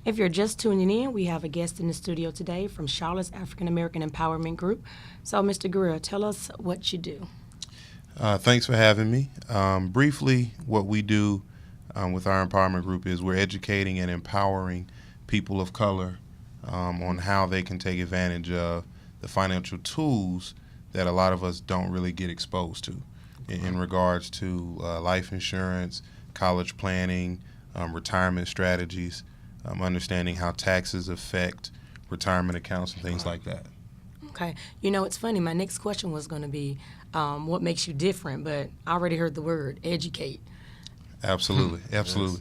If you're just tuning in, we have a guest in the studio today from Charlotte's African American Empowerment Group. So, Mr. Guerrero, tell us what you do. Thanks for having me. Briefly, what we do with our empowerment group is we're educating and empowering people of color on how they can take advantage of the financial tools that a lot of us don't really get exposed to in regards to life insurance, college planning, retirement strategies, understanding how taxes affect retirement accounts and things like that. Okay. You know, it's funny. My next question was going to be what makes you different, but I already heard the word educate. Absolutely, absolutely.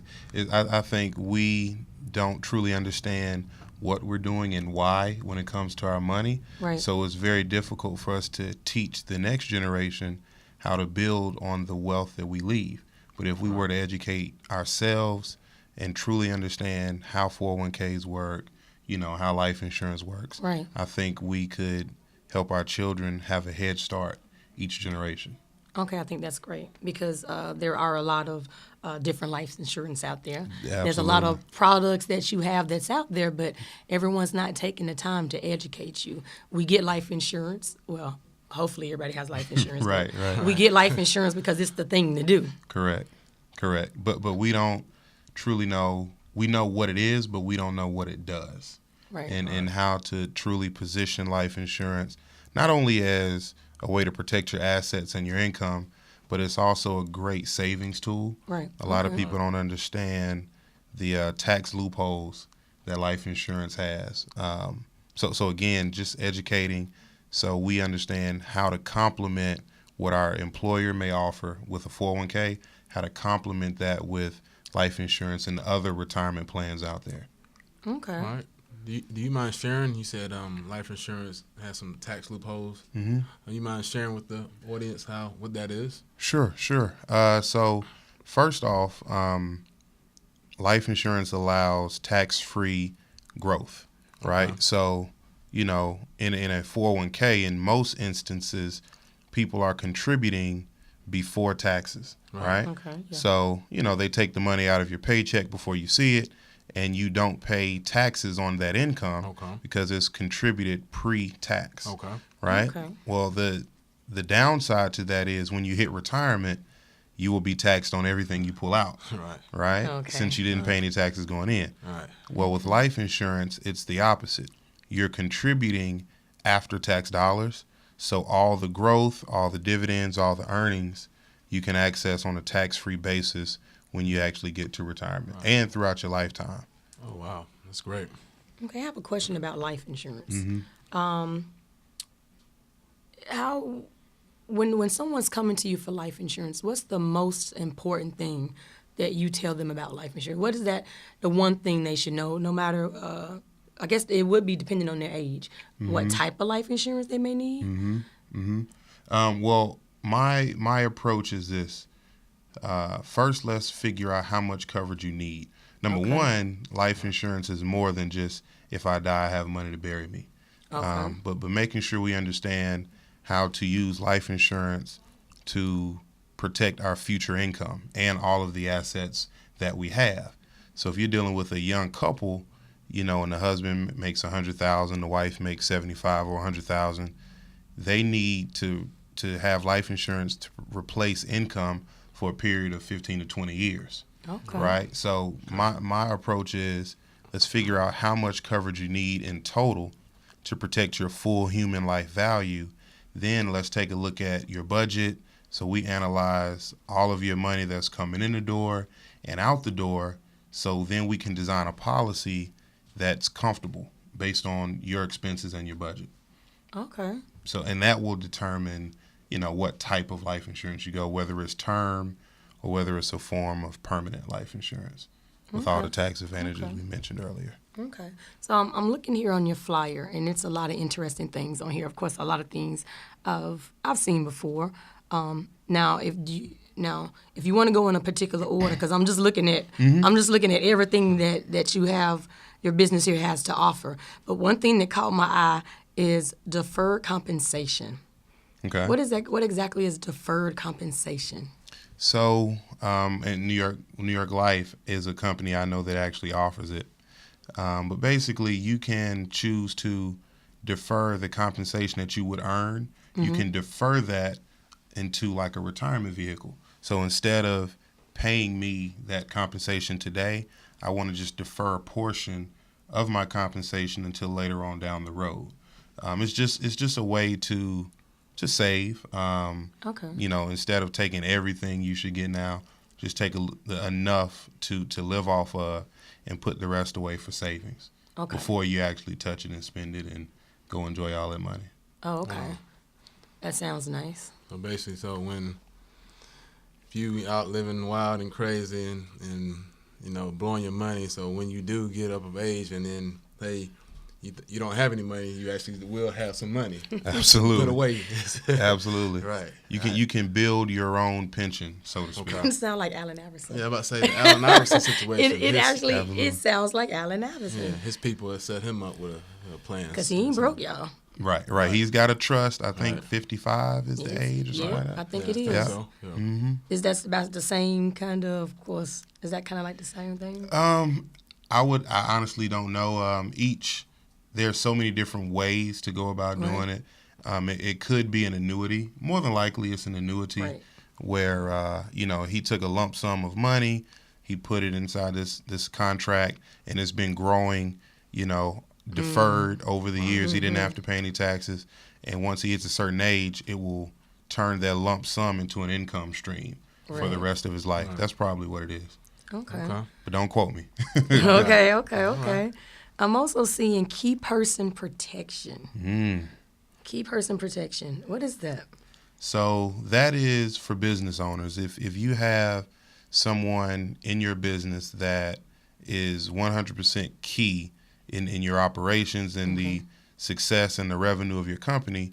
I think we don't truly understand what we're doing and why when it comes to our money. Right. So it's very difficult for us to teach the next generation how to build on the wealth that we leave. But if we were to educate ourselves and truly understand how 401ks work, how life insurance works, Right. I think we could help our children have a head start each generation. Okay, I think that's great because there are a lot of different life insurance out there. Yeah, There's a lot absolutely. of products that you have that's out there, but everyone's not taking the time to educate you. We get life insurance. Well, hopefully everybody has life insurance. but Right, right. We get life insurance because it's the thing to do. Correct, correct. But we don't truly know. We know what it is, but we don't know what it does, Right. and how to truly position life insurance not only as a way to protect your assets and your income, but it's also a great savings tool. Right. A lot of Okay. people don't understand the tax loopholes that life insurance has. So again, just educating so we understand how to complement what our employer may offer with a 401k, how to complement that with life insurance and other retirement plans out there. Okay. All right. Do you mind sharing? You said life insurance has some tax loopholes. Mm-hmm. Do you mind sharing with the audience what that is? Sure, sure. So first off, life insurance allows tax-free growth, right? Okay. So, in a 401k, in most instances, people are contributing before taxes, right? Okay. Yeah. So, they take the money out of your paycheck before you see it, and you don't pay taxes on that income Okay. because it's contributed pre-tax, Okay. right? Okay. Well, the downside to that is when you hit retirement, you will be taxed on everything you pull out, Right. right? Okay. Since you didn't pay any taxes going in. All right. Well, with life insurance, it's the opposite. You're contributing after tax dollars, so all the growth, all the dividends, all the earnings, you can access on a tax-free basis when you actually get to retirement and throughout your lifetime. Oh wow, that's great. Okay. I have a question about life insurance. Mm-hmm. How when someone's coming to you for life insurance, what's the most important thing that you tell them about life insurance? What is the one thing they should know, no matter, I guess it would be depending on their age, what type of life insurance they may need? Well, my approach is this. First, let's figure out how much coverage you need. Number Okay. one, life insurance is more than just if I die, I have money to bury me. Okay. But making sure we understand how to use life insurance to protect our future income and all of the assets that we have. So if you're dealing with a young couple, and the husband makes 100,000, the wife makes 75 or 100,000, they need to have life insurance to replace income for a period of 15 to 20 years. Okay. Right? So my approach is let's figure out how much coverage you need in total to protect your full human life value. Then let's take a look at your budget. So we analyze all of your money that's coming in the door and out the door. So then we can design a policy that's comfortable based on your expenses and your budget. Okay. So, and that will determine, what type of life insurance you go, whether it's term or whether it's a form of permanent life insurance with all Okay. the tax advantages Okay. we mentioned earlier. Okay. So I'm looking here on your flyer, and it's a lot of interesting things on here. Of course, a lot of things I've seen before. Now, if you want to go in a particular order, because I'm just looking at everything that you have, your business here has to offer. But one thing that caught my eye is deferred compensation. Okay. What is that? What exactly is deferred compensation? So, and New York Life is a company I know that actually offers it. But basically, you can choose to defer the compensation that you would earn. You can defer that into like a retirement vehicle. So instead of paying me that compensation today, I want to just defer a portion of my compensation until later on down the road. It's just a way to save. Okay. Instead of taking everything you should get now, just take enough to live off of and put the rest away for savings Okay. before you actually touch it and spend it and go enjoy all that money. Oh, okay. That sounds nice. So basically, if you out living wild and crazy and blowing your money, so when you do get up of age and then you don't have any money, you actually will have some money. Absolutely. Put away. Absolutely. Right. You can build your own pension, so to speak. It sounds like Allen Iverson. Yeah, I'm about to say the Allen Iverson situation. It sounds like Allen Iverson. Yeah, his people have set him up with a plan. Because he ain't broke, y'all. Right. He's got a trust. I think 55 is the age or something like that. I think it is. Yeah. So, yeah. Is that about the same kind of course? Is that kind of like the same thing? I honestly don't know. There's so many different ways to go about doing it. It could be an annuity. More than likely, it's an annuity where he took a lump sum of money, he put it inside this contract, and it's been growing. Deferred over the years. He didn't have to pay any taxes, and once he hits a certain age, it will turn that lump sum into an income stream for the rest of his life. That's probably what it is. Okay. But don't quote me. Okay. Right. I'm also seeing key person protection. Key person protection. What is that? So that is for business owners. If you have someone in your business that is 100% key in your operations and the success and the revenue of your company,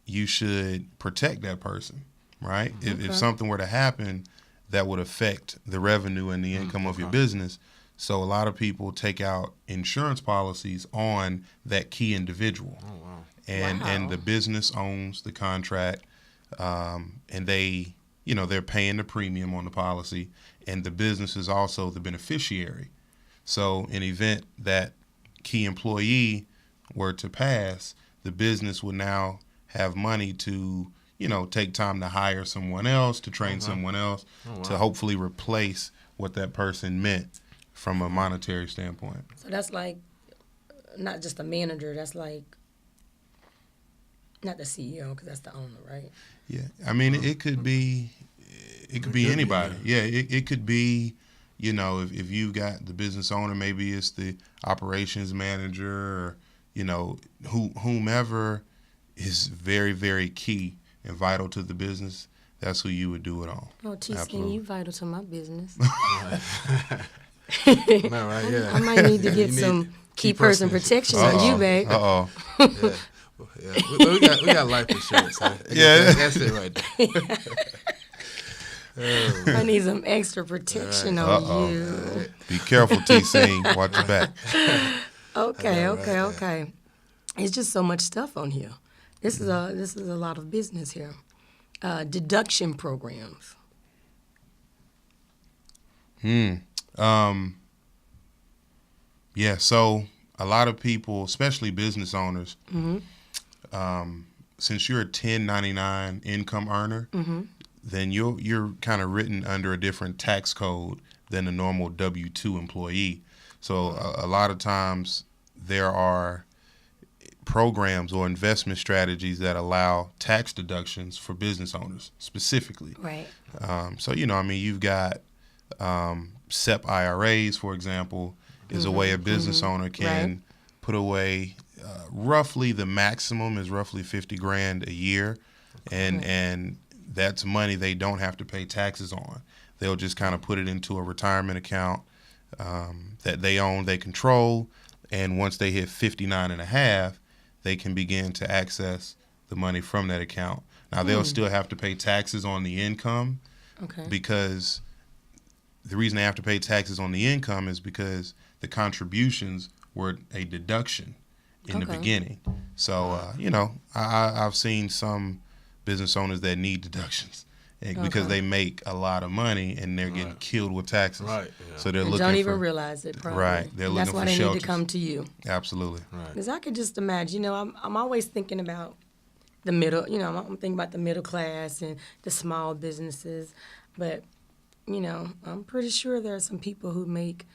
you should protect that person, right? If something were to happen that would affect the revenue and the income of your business. So a lot of people take out insurance policies on that key individual. Oh, wow. And the business owns the contract, and they're paying the premium on the policy, and the business is also the beneficiary. So in event that key employee were to pass, the business would now have money to, take time to hire someone else, to train someone else, to hopefully replace what that person meant from a monetary standpoint. So that's like not just a manager, that's like not the CEO, because that's the owner, right? Yeah. I mean, it could be anybody. Yeah, it could be, if you've got the business owner, maybe it's the operations manager or, whomever is very, very key and vital to the business, that's who you would do it on. Oh, T-Skin, you vital to my business. Right, yeah. I might need to get some key person protection on you, babe. Uh-oh. Yeah. We got life insurance. Huh? That's it right there. I need some extra protection on you. Be careful, T-Sing. Watch your back. Okay. It's just so much stuff on here. This is a lot of business here. Deduction programs. Yeah, so a lot of people, especially business owners, since you're a 1099 income earner, then you're kind of written under a different tax code than a normal W-2 employee. So a lot of times there are programs or investment strategies that allow tax deductions for business owners specifically. Right. So, you've got SEP IRAs, for example, is a way a business owner can put away roughly the maximum is roughly $50,000 a year. And that's money they don't have to pay taxes on. They'll just kind of put it into a retirement account that they own, they control. And once they hit 59 and a half, they can begin to access the money from that account. Now, they'll still have to pay taxes on the income because the reason they have to pay taxes on the income is because the contributions were a deduction in the beginning. So, I've seen some business owners that need deductions, because they make a lot of money and they're getting killed with taxes. Right. Yeah. So they're And looking don't for even realize it, probably. right. They're That's looking why for they shelters. need to come to you. Absolutely. Right. Because I could just imagine, I'm always thinking about the middle, I'm thinking about the middle class and the small businesses. But, I'm pretty sure there are some people who make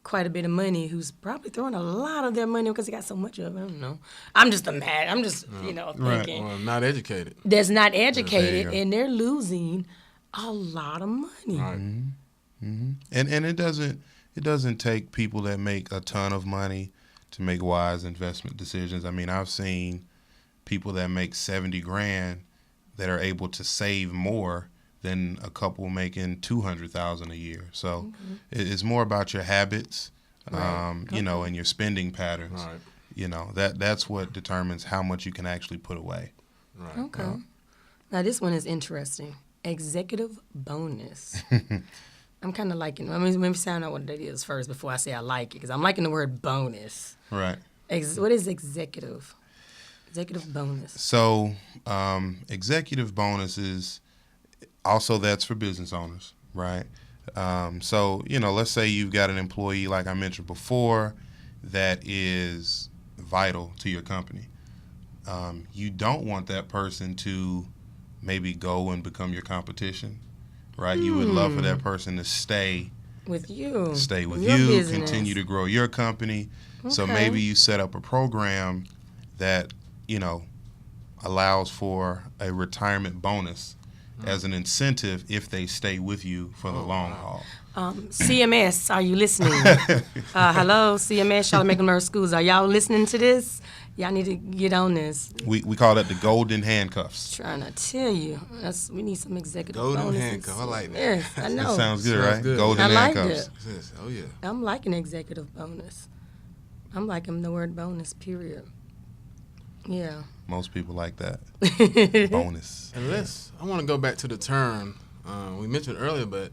quite a bit of money who's probably throwing a lot of their money because they got so much of it. I don't know. I'm just thinking. Well, not educated. That's not There educated, you go. and they're losing a lot of money. Right. And it doesn't take people that make a ton of money to make wise investment decisions. I mean, I've seen people that make 70 grand that are able to save more than a couple making 200,000 a year. So it's more about your habits, and your spending patterns. Right. That's what determines how much you can actually put away. Right. Okay. Now this one is interesting. Executive bonus. I'm kind of liking. Let me sound out what that is first before I say I like it, because I'm liking the word bonus. Right. What is executive? Executive bonus. So executive bonuses, also that's for business owners, right? So, let's say you've got an employee, like I mentioned before, that is vital to your company. You don't want that person to maybe go and become your competition, right? You would love for that person to stay with you. Stay with your you, business. continue to grow your company. So Okay. maybe you set up a program that, allows for a retirement bonus as an incentive if they stay with you for the long haul. CMS, are you listening? Hello, CMS, Charlotte Mecklenburg Schools. Are y'all listening to this? Y'all need to get on this. We call that the golden handcuffs. Trying to tell you, we need some executive Golden bonuses. handcuff. I like that. Yes, I know. That sounds good, Sounds right? good. Golden I like handcuffs. it. Yes. Oh yeah. I'm liking executive bonus. I'm liking the word bonus, period. Yeah. Most people like that. Bonus. And I want to go back to the term we mentioned earlier, but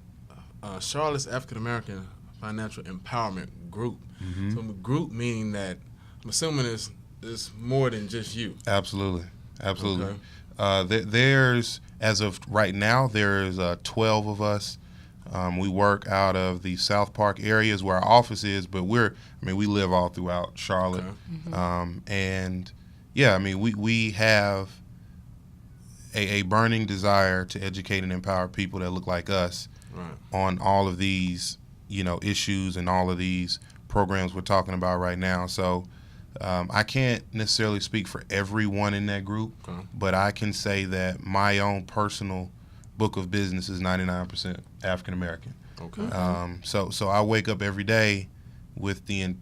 Charlotte's African American Financial Empowerment Group. So group meaning that I'm assuming it's more than just you. Absolutely. Okay. There's, as of right now, there's 12 of us. We work out of the South Park areas where our office is, but we live all throughout Charlotte. Okay. And yeah, we have a burning desire to educate and empower people that look like us Right. on all of these, issues and all of these programs we're talking about right now. So I can't necessarily speak for everyone in that group, Okay. but I can say that my own personal book of business is 99% African American. Okay. So I wake up every day with the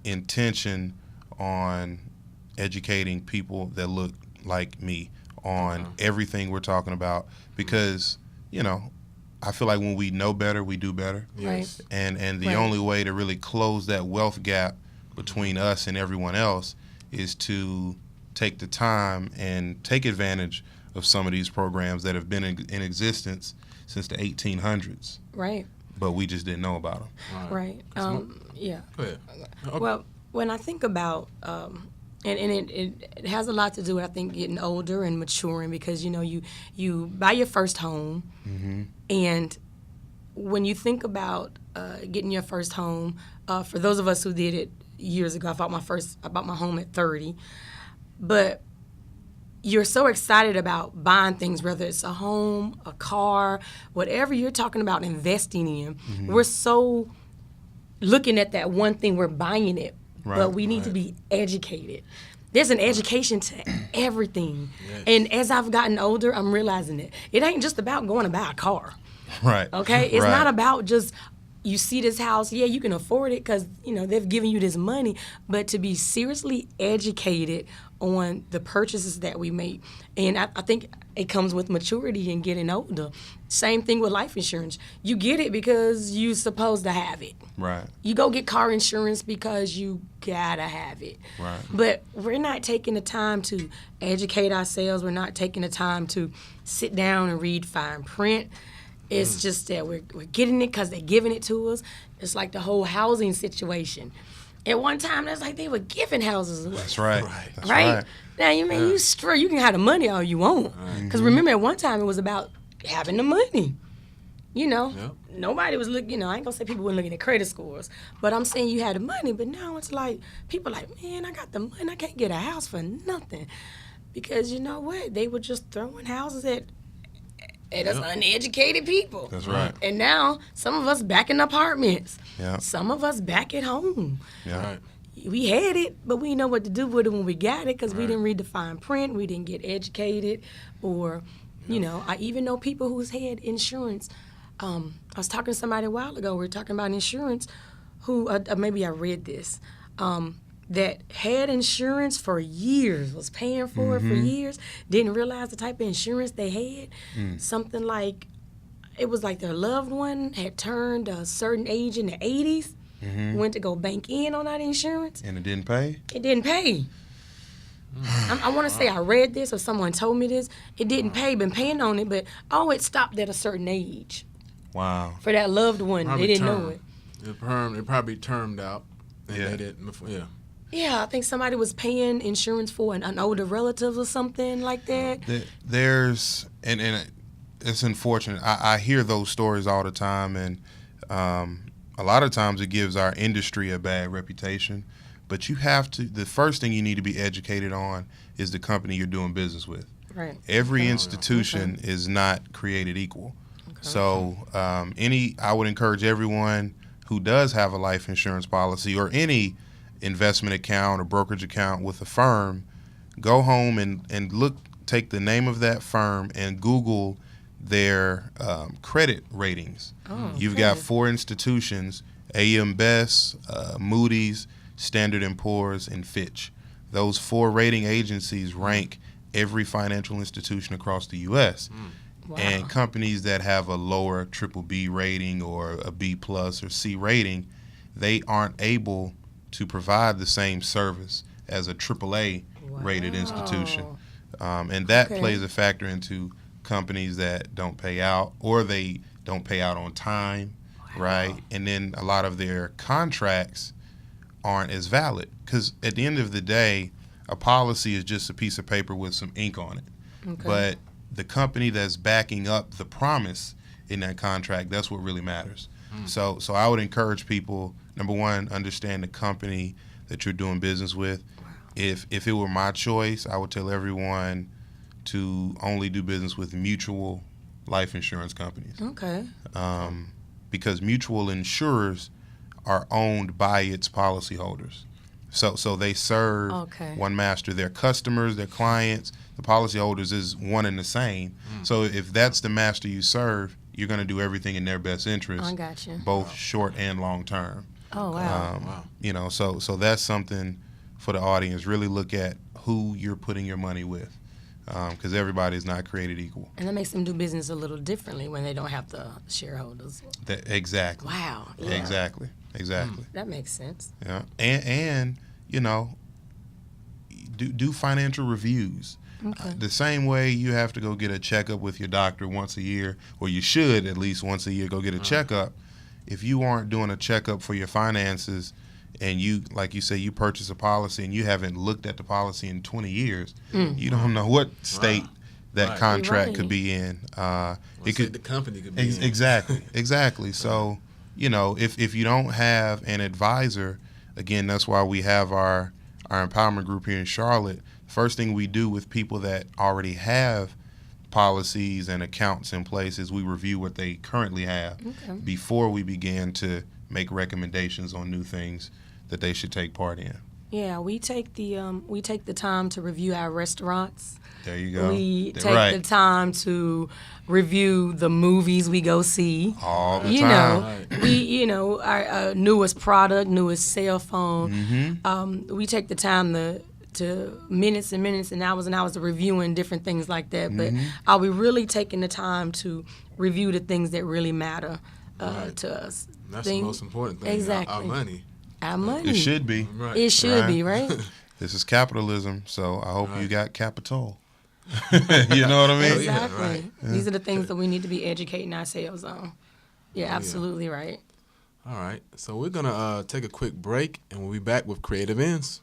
intention on educating people that look like me on everything we're talking about, because I feel like when we know better, we do better. Yes. And the Right. only way to really close that wealth gap between us and everyone else is to take the time and take advantage of some of these programs that have been in existence since the 1800s, Right. but we just didn't know about them. Right. Yeah. Go ahead. Okay. Well, when I think about, and it has a lot to do with, I think, getting older and maturing, because you buy your first home, and when you think about getting your first home, for those of us who did it years ago, I bought my home at 30, but you're so excited about buying things, whether it's a home, a car, whatever you're talking about investing in. We're so looking at that one thing, we're buying it, Right, but we need to be educated. There's an education to everything. Yes. And as I've gotten older, I'm realizing it ain't just about going to buy a car, Right. okay? It's Right. not about just, you see this house, yeah, you can afford it because, they've given you this money, but to be seriously educated on the purchases that we make. And I think it comes with maturity and getting older. Same thing with life insurance. You get it because you're supposed to have it. Right. You go get car insurance because you gotta have it. Right. But we're not taking the time to educate ourselves. We're not taking the time to sit down and read fine print. It's just that we're getting it because they're giving it to us. It's like the whole housing situation. At one time, that's like they were giving houses away. That's right. Right. That's Right? right. Now, you mean, you straight, you can have the money all you want. Because remember, at one time, it was about having the money. You know, Yep. nobody was looking, I ain't gonna say people weren't looking at credit scores, but I'm saying you had the money, but now it's like, people like, man, I got the money, I can't get a house for nothing. Because you know what? They were just throwing houses at us uneducated people. That's right. And now, some of us back in apartments. Yeah. Some of us back at home. Yeah. Right. We had it, but we didn't know what to do with it when we got it because we didn't read the fine print, we didn't get educated, or, I even know people who's had insurance. I was talking to somebody a while ago, we were talking about insurance, who, maybe I read this, that had insurance for years, was paying for it for years, didn't realize the type of insurance they had. Something like, it was like their loved one had turned a certain age in the 80s, went to go bank in on that insurance. And it didn't pay? It didn't pay. I want to say I read this or someone told me this. It didn't pay, been paying on it, but it stopped at a certain age. Wow. For that loved one, Probably they didn't know it. It probably termed out. And Yeah. they didn't before, yeah. Yeah, I think somebody was paying insurance for an older relative or something like that. There's, and it's unfortunate. I hear those stories all the time, and a lot of times it gives our industry a bad reputation. But you have to, the first thing you need to be educated on is the company you're doing business with. Right. Every institution is not created equal. So I would encourage everyone who does have a life insurance policy or any investment account or brokerage account with a firm, go home and take the name of that firm and Google their credit ratings. You've got 4 institutions, AM Best, Moody's, Standard & Poor's, and Fitch. Those 4 rating agencies rank every financial institution across the U.S. Wow. And companies that have a lower BBB rating or a B plus or C rating, they aren't able to provide the same service as a AAA rated institution. And that plays a factor into companies that don't pay out or they don't pay out on time, right? And then a lot of their contracts aren't as valid because at the end of the day, a policy is just a piece of paper with some ink on it. But the company that's backing up the promise in that contract, that's what really matters. So I would encourage people, number one, understand the company that you're doing business with. If it were my choice, I would tell everyone to only do business with mutual life insurance companies. Okay. Because mutual insurers are owned by its policyholders. So they serve one master. Their customers, their clients, the policyholders is one and the same. So if that's the master you serve, you're going to do everything in their best interest, I got you. both short and long term. Oh, wow. So that's something for the audience. Really look at who you're putting your money with, because everybody's not created equal. And that makes them do business a little differently when they don't have the shareholders. Exactly. Wow. Yeah. Exactly. That makes sense. Yeah, and do financial reviews. The same way you have to go get a checkup with your doctor once a year, or you should at least once a year go get a checkup. If you aren't doing a checkup for your finances, and you, like you say, you purchase a policy and you haven't looked at the policy in 20 years, you don't know what state that contract could be in. It could the company could be in. Exactly. So, if you don't have an advisor, again, that's why we have our empowerment group here in Charlotte. First thing we do with people that already have policies and accounts in place is we review what they currently have before we begin to make recommendations on new things that they should take part in. Yeah, we take the time to review our restaurants. There you go. We take the time to review the movies we go see. All the time. Our newest product, newest cell phone. We take the time to minutes and minutes and hours of reviewing different things like that. But are we really taking the time to review the things that really matter to us? That's the most important thing. Exactly. Our money. Our money. It should be. Right. It should be, right? This is capitalism, so I hope you got capital. You know what I mean? Exactly. These are the things that we need to be educating ourselves on. Yeah, absolutely right. All right. So we're gonna take a quick break, and we'll be back with Creative Ends.